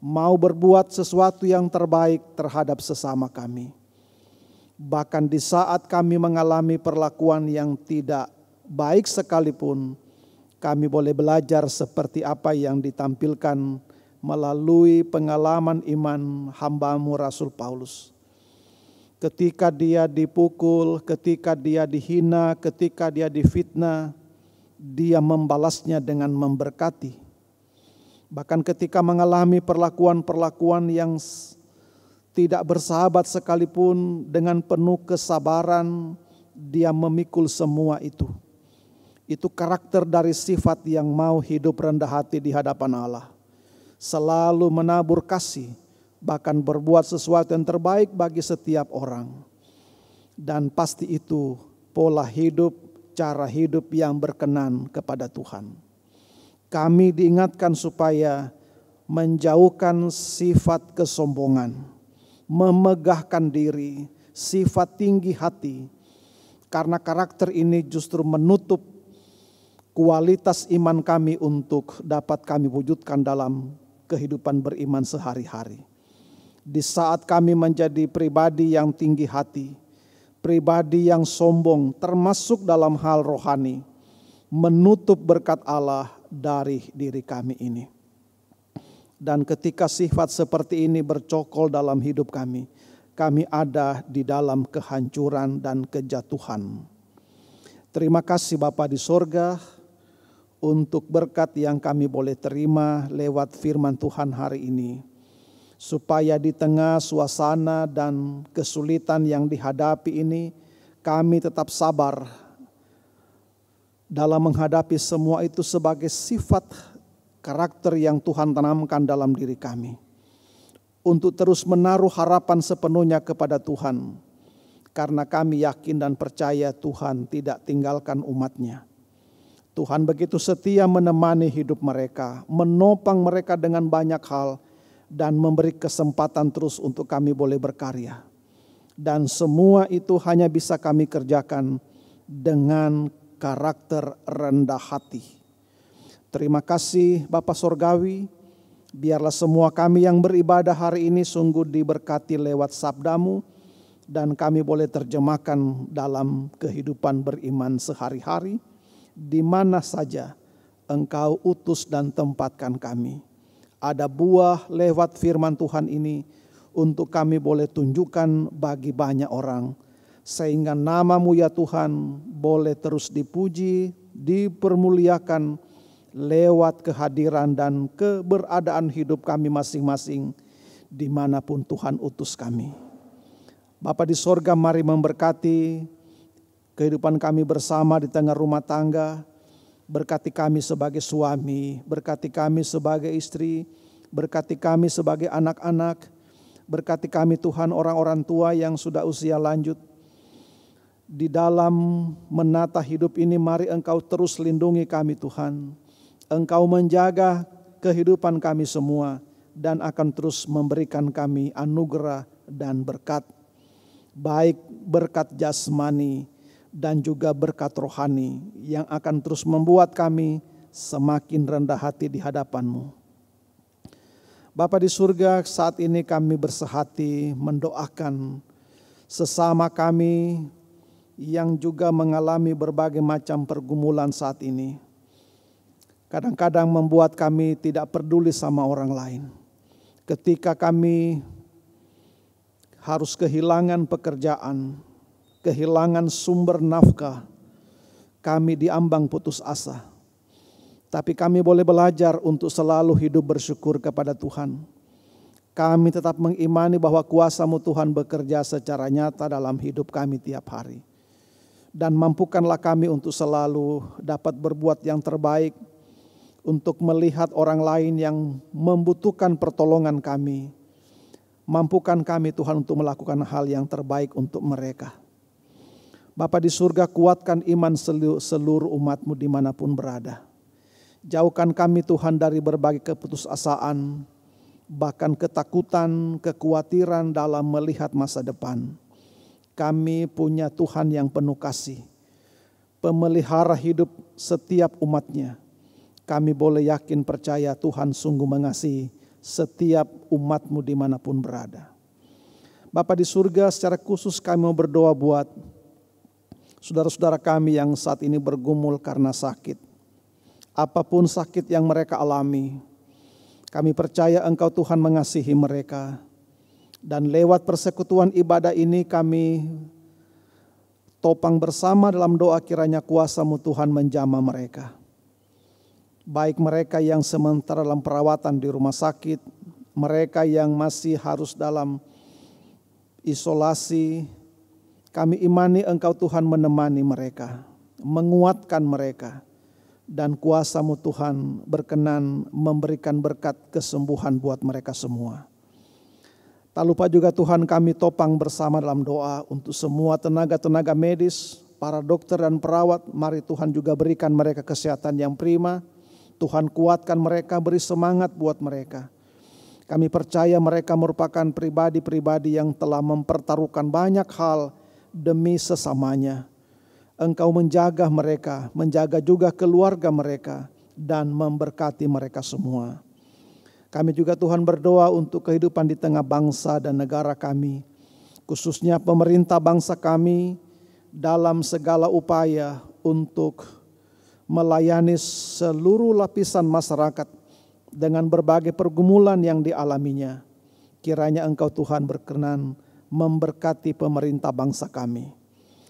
mau berbuat sesuatu yang terbaik terhadap sesama kami. Bahkan di saat kami mengalami perlakuan yang tidak baik sekalipun, kami boleh belajar seperti apa yang ditampilkan melalui pengalaman iman hamba-Mu Rasul Paulus. Ketika dia dipukul, ketika dia dihina, ketika dia difitnah, dia membalasnya dengan memberkati. Bahkan ketika mengalami perlakuan-perlakuan yang tidak bersahabat sekalipun, dengan penuh kesabaran dia memikul semua itu. Itu karakter dari sifat yang mau hidup rendah hati di hadapan Allah. Selalu menabur kasih, bahkan berbuat sesuatu yang terbaik bagi setiap orang. Dan pasti itu pola hidup, cara hidup yang berkenan kepada Tuhan. Kami diingatkan supaya menjauhkan sifat kesombongan, memegahkan diri, sifat tinggi hati, karena karakter ini justru menutup kualitas iman kami untuk dapat kami wujudkan dalam kehidupan beriman sehari-hari. Di saat kami menjadi pribadi yang tinggi hati, pribadi yang sombong termasuk dalam hal rohani, menutup berkat Allah dari diri kami ini. Dan ketika sifat seperti ini bercokol dalam hidup kami, kami ada di dalam kehancuran dan kejatuhan. Terima kasih Bapa di sorga untuk berkat yang kami boleh terima lewat firman Tuhan hari ini. Supaya di tengah suasana dan kesulitan yang dihadapi ini, kami tetap sabar dalam menghadapi semua itu sebagai sifat karakter yang Tuhan tanamkan dalam diri kami. untuk terus menaruh harapan sepenuhnya kepada Tuhan. Karena kami yakin dan percaya Tuhan tidak tinggalkan umat-Nya. Tuhan begitu setia menemani hidup mereka, menopang mereka dengan banyak hal, dan memberi kesempatan terus untuk kami boleh berkarya. Dan semua itu hanya bisa kami kerjakan dengan karakter rendah hati. Terima kasih Bapa Sorgawi, biarlah semua kami yang beribadah hari ini sungguh diberkati lewat sabda-Mu, dan kami boleh terjemahkan dalam kehidupan beriman sehari-hari, di mana saja Engkau utus dan tempatkan kami. Ada buah lewat firman Tuhan ini untuk kami boleh tunjukkan bagi banyak orang, sehingga nama-Mu ya Tuhan boleh terus dipuji, dipermuliakan lewat kehadiran dan keberadaan hidup kami masing-masing dimanapun Tuhan utus kami. Bapa di sorga, mari memberkati kehidupan kami bersama di tengah rumah tangga. Berkati kami sebagai suami, berkati kami sebagai istri, berkati kami sebagai anak-anak, berkati kami Tuhan orang-orang tua yang sudah usia lanjut. Di dalam menata hidup ini mari Engkau terus lindungi kami Tuhan. Engkau menjaga kehidupan kami semua dan akan terus memberikan kami anugerah dan berkat. Baik berkat jasmani dan juga berkat rohani yang akan terus membuat kami semakin rendah hati di hadapan-Mu. Bapa di surga, saat ini kami bersehati mendoakan sesama kami yang juga mengalami berbagai macam pergumulan saat ini. Kadang-kadang membuat kami tidak peduli sama orang lain. Ketika kami harus kehilangan pekerjaan, kehilangan sumber nafkah, kami diambang putus asa. Tapi kami boleh belajar untuk selalu hidup bersyukur kepada Tuhan. Kami tetap mengimani bahwa kuasa-Mu Tuhan bekerja secara nyata dalam hidup kami tiap hari. Dan mampukanlah kami untuk selalu dapat berbuat yang terbaik, untuk melihat orang lain yang membutuhkan pertolongan kami. Mampukan kami Tuhan untuk melakukan hal yang terbaik untuk mereka. Bapa di surga, kuatkan iman seluruh umat-Mu dimanapun berada. Jauhkan kami Tuhan dari berbagai keputusasaan, bahkan ketakutan, kekhawatiran dalam melihat masa depan. Kami punya Tuhan yang penuh kasih, pemelihara hidup setiap umat-Nya. Kami boleh yakin percaya Tuhan sungguh mengasihi setiap umat-Mu dimanapun berada. Bapa di surga, secara khusus kami mau berdoa buat saudara-saudara kami yang saat ini bergumul karena sakit. Apapun sakit yang mereka alami, kami percaya Engkau Tuhan mengasihi mereka. Dan lewat persekutuan ibadah ini kami topang bersama dalam doa, kiranya kuasa-Mu Tuhan menjamah mereka. Baik mereka yang sementara dalam perawatan di rumah sakit, mereka yang masih harus dalam isolasi, kami imani Engkau Tuhan menemani mereka, menguatkan mereka, dan kuasa-Mu Tuhan berkenan memberikan berkat kesembuhan buat mereka semua. Tak lupa juga Tuhan kami topang bersama dalam doa untuk semua tenaga-tenaga medis, para dokter dan perawat. Mari Tuhan juga berikan mereka kesehatan yang prima. Tuhan kuatkan mereka, beri semangat buat mereka. Kami percaya mereka merupakan pribadi-pribadi yang telah mempertaruhkan banyak hal demi sesamanya. Engkau menjaga mereka, menjaga juga keluarga mereka, dan memberkati mereka semua. Kami juga Tuhan berdoa untuk kehidupan di tengah bangsa dan negara kami, khususnya pemerintah bangsa kami dalam segala upaya untuk melayani seluruh lapisan masyarakat dengan berbagai pergumulan yang dialaminya. Kiranya Engkau Tuhan berkenan memberkati pemerintah bangsa kami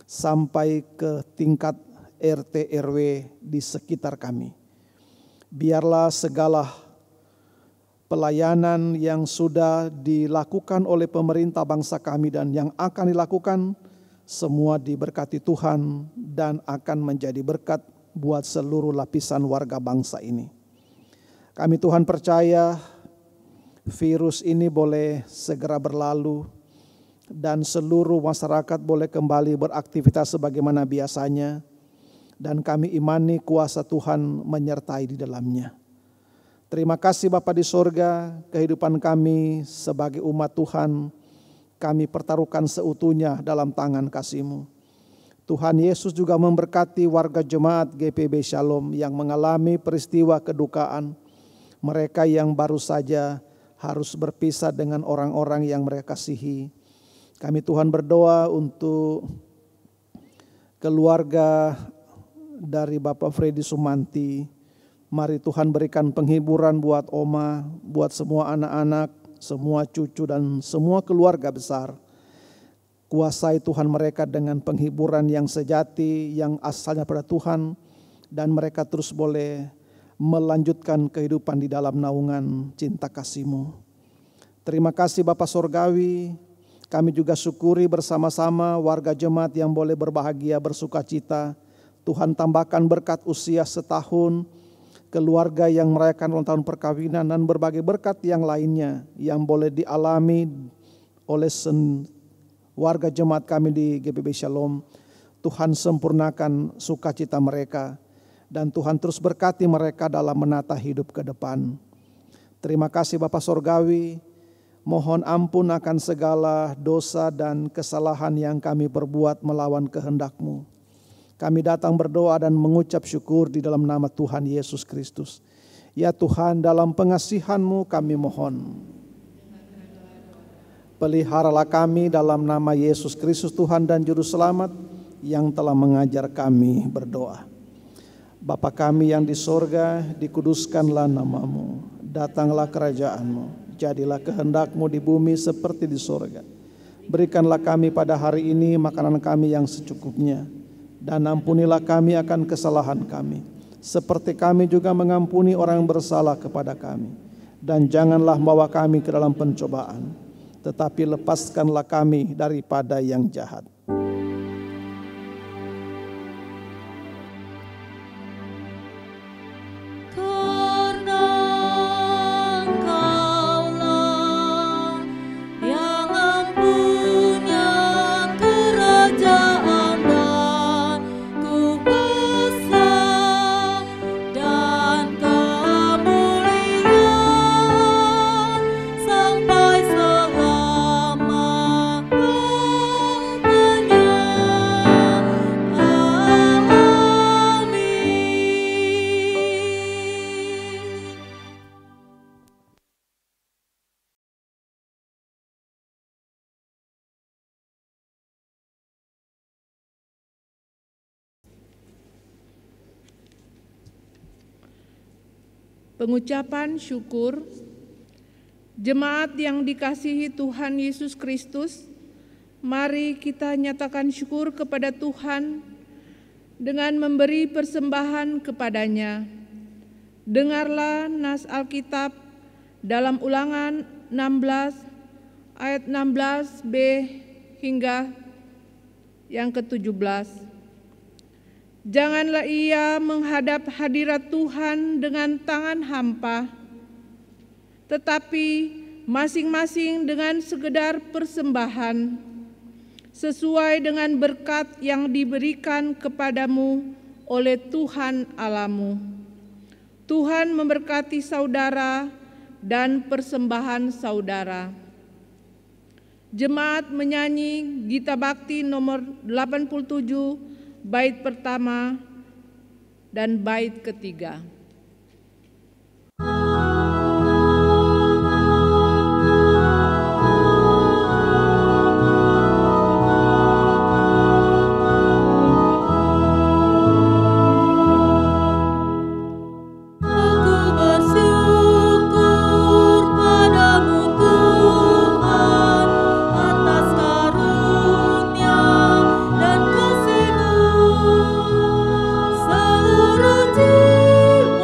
sampai ke tingkat RT RW di sekitar kami. Biarlah segala pelayanan yang sudah dilakukan oleh pemerintah bangsa kami dan yang akan dilakukan semua diberkati Tuhan dan akan menjadi berkat buat seluruh lapisan warga bangsa ini. Kami Tuhan percaya virus ini boleh segera berlalu dan seluruh masyarakat boleh kembali beraktivitas sebagaimana biasanya, dan kami imani kuasa Tuhan menyertai di dalamnya. Terima kasih Bapa di sorga, kehidupan kami sebagai umat Tuhan kami pertaruhkan seutuhnya dalam tangan kasih-Mu. Tuhan Yesus juga memberkati warga jemaat GPB Shalom yang mengalami peristiwa kedukaan, mereka yang baru saja harus berpisah dengan orang-orang yang mereka kasihi. Kami Tuhan berdoa untuk keluarga dari Bapak Freddy Sumanti. Mari Tuhan berikan penghiburan buat Oma, buat semua anak-anak, semua cucu dan semua keluarga besar. Kuasai Tuhan mereka dengan penghiburan yang sejati, yang asalnya pada Tuhan, dan mereka terus boleh melanjutkan kehidupan di dalam naungan cinta kasih-Mu. Terima kasih Bapa Sorgawi, kami juga syukuri bersama-sama warga jemaat yang boleh berbahagia bersuka cita. Tuhan tambahkan berkat usia setahun, keluarga yang merayakan ulang tahun perkawinan, dan berbagai berkat yang lainnya yang boleh dialami oleh warga jemaat kami di GPB Shalom. Tuhan sempurnakan sukacita mereka, dan Tuhan terus berkati mereka dalam menata hidup ke depan. Terima kasih Bapa Sorgawi, mohon ampun akan segala dosa dan kesalahan yang kami perbuat melawan kehendak-Mu. Kami datang berdoa dan mengucap syukur di dalam nama Tuhan Yesus Kristus. Ya Tuhan, dalam pengasihan-Mu kami mohon, peliharalah kami dalam nama Yesus Kristus Tuhan dan Juru Selamat yang telah mengajar kami berdoa. Bapa kami yang di sorga, dikuduskanlah nama-Mu, datanglah kerajaan-Mu, jadilah kehendak-Mu di bumi seperti di sorga. Berikanlah kami pada hari ini makanan kami yang secukupnya, dan ampunilah kami akan kesalahan kami, seperti kami juga mengampuni orang yang bersalah kepada kami. Dan janganlah membawa kami ke dalam pencobaan, tetapi lepaskanlah kami daripada yang jahat. Pengucapan syukur. Jemaat yang dikasihi Tuhan Yesus Kristus, mari kita nyatakan syukur kepada Tuhan dengan memberi persembahan kepadanya. Dengarlah nas Alkitab dalam Ulangan 16 ayat 16b hingga yang ke-17. Janganlah ia menghadap hadirat Tuhan dengan tangan hampa, tetapi masing-masing dengan sekedar persembahan, sesuai dengan berkat yang diberikan kepadamu oleh Tuhan Allahmu. Tuhan memberkati saudara dan persembahan saudara. Jemaat menyanyi Gita Bakti nomor 87, bait pertama dan bait ketiga. Seluruh jiwa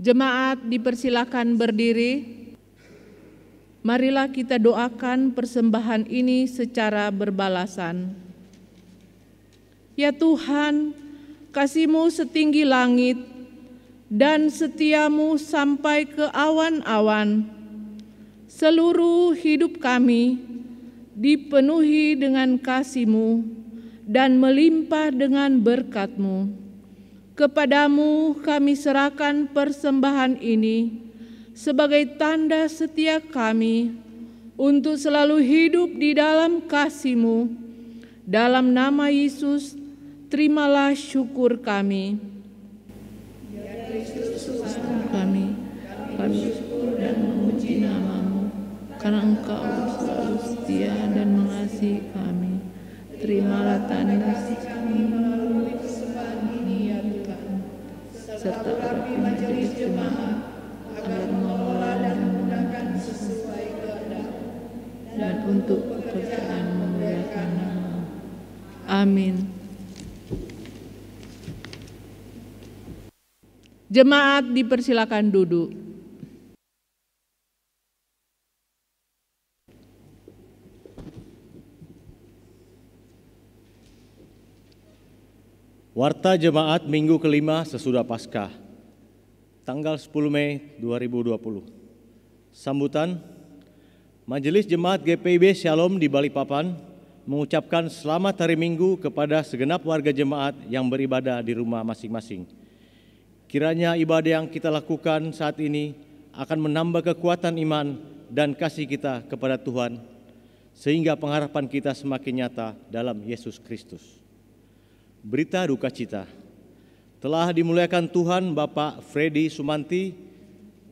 Jemaat dipersilakan berdiri. Marilah kita doakan persembahan ini secara berbalasan. Ya Tuhan, kasih-Mu setinggi langit dan setia-Mu sampai ke awan-awan. Seluruh hidup kami dipenuhi dengan kasih-Mu dan melimpah dengan berkat-Mu. Kepadamu kami serahkan persembahan ini sebagai tanda setia kami untuk selalu hidup di dalam kasih-Mu. Dalam nama Yesus, terimalah syukur kami. Ya Kristus, kami bersyukur dan memuji nama-Mu, karena Engkau selalu setia dan mengasihi kami. Terimalah tanda kami melalui persembahan ini ya Tuhan, serta urapi majelis jemaat agar mengelola dan menggunakan sesuai kehendak dan untuk pekerjaan memuliakan nama. Amin. Jemaat dipersilakan duduk. Warta Jemaat Minggu kelima sesudah Paskah, tanggal 10 Mei 2020. Sambutan, Majelis Jemaat GPIB Shalom di Balikpapan mengucapkan selamat hari Minggu kepada segenap warga jemaat yang beribadah di rumah masing-masing. Kiranya ibadah yang kita lakukan saat ini akan menambah kekuatan iman dan kasih kita kepada Tuhan, sehingga pengharapan kita semakin nyata dalam Yesus Kristus. Berita duka cita, telah dimuliakan Tuhan Bapak Freddy Sumanti,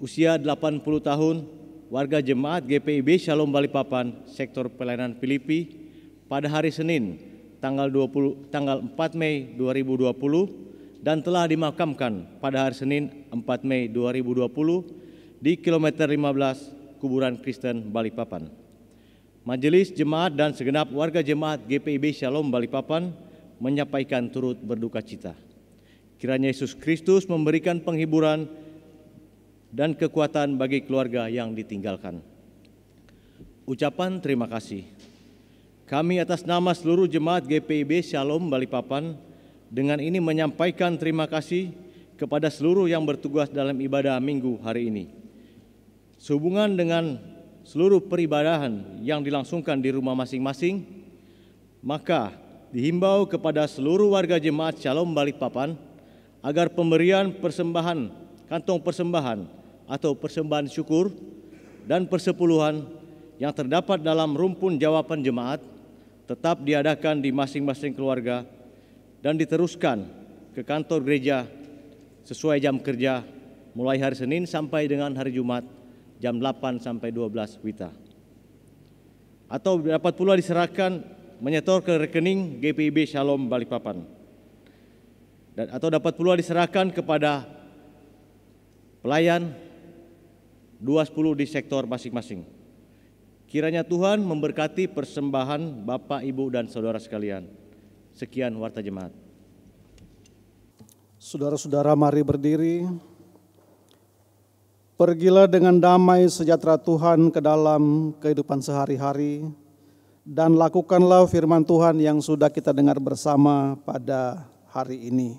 usia 80 tahun, warga jemaat GPIB Shalom Balikpapan, sektor pelayanan Filipi, pada hari Senin, tanggal 4 Mei 2020, dan telah dimakamkan pada hari Senin 4 Mei 2020 di kilometer 15 Kuburan Kristen Balikpapan. Majelis Jemaat dan segenap warga jemaat GPIB Shalom Balikpapan menyampaikan turut berduka cita. Kiranya Yesus Kristus memberikan penghiburan dan kekuatan bagi keluarga yang ditinggalkan. Ucapan terima kasih. Kami atas nama seluruh jemaat GPIB Shalom Balikpapan dengan ini menyampaikan terima kasih kepada seluruh yang bertugas dalam ibadah Minggu hari ini. Sehubungan dengan seluruh peribadahan yang dilangsungkan di rumah masing-masing, maka dihimbau kepada seluruh warga jemaat Shalom Balikpapan agar pemberian persembahan, kantong persembahan atau persembahan syukur dan persepuluhan yang terdapat dalam rumpun jawaban jemaat tetap diadakan di masing-masing keluarga dan diteruskan ke kantor gereja sesuai jam kerja mulai hari Senin sampai dengan hari Jumat jam 8 sampai 12 WITA. Atau dapat pula diserahkan menyetor ke rekening GPIB Shalom Balikpapan, atau dapat pula diserahkan kepada pelayan 210 di sektor masing-masing. Kiranya Tuhan memberkati persembahan Bapak, Ibu, dan saudara sekalian. Sekian Warta Jemaat. Saudara-saudara, mari berdiri. Pergilah dengan damai sejahtera Tuhan ke dalam kehidupan sehari-hari, dan lakukanlah firman Tuhan yang sudah kita dengar bersama pada hari ini.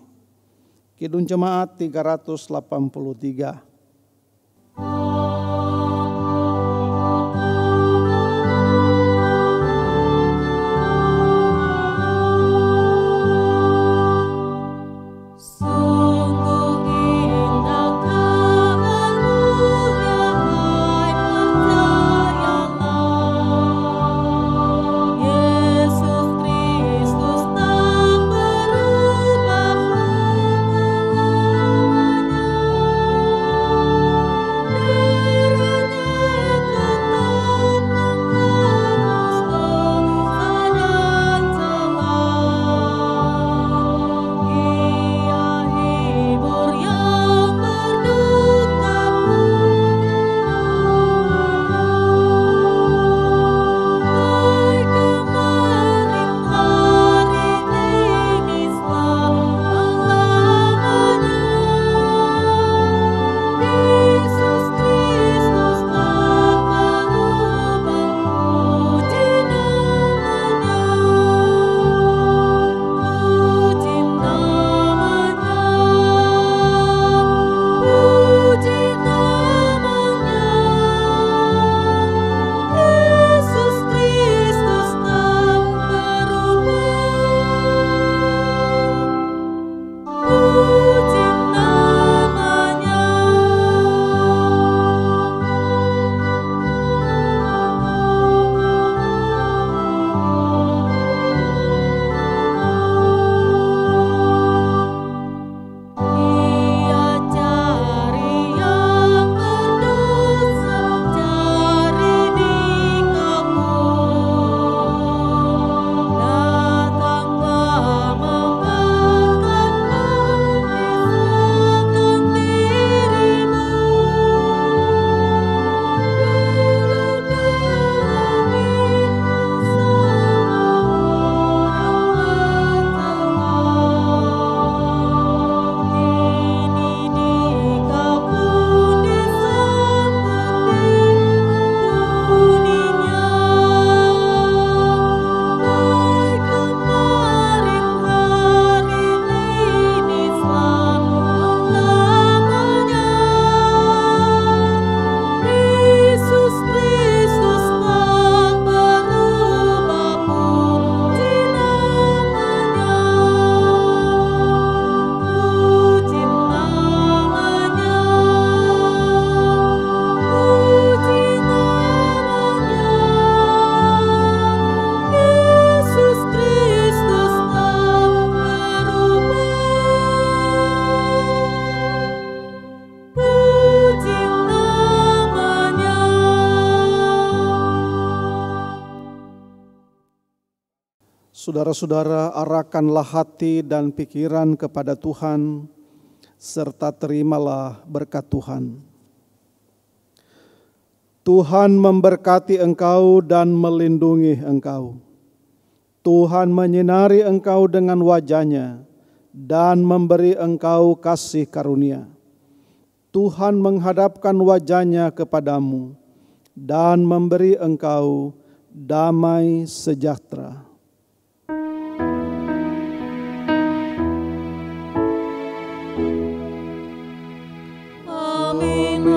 Kidung Jemaat 383. Yesus Kristus tak berubah. Saudara-saudara, arahkanlah hati dan pikiran kepada Tuhan, serta terimalah berkat Tuhan. Tuhan memberkati engkau dan melindungi engkau. Tuhan menyinari engkau dengan wajah-Nya dan memberi engkau kasih karunia. Tuhan menghadapkan wajah-Nya kepadamu dan memberi engkau damai sejahtera. Amin.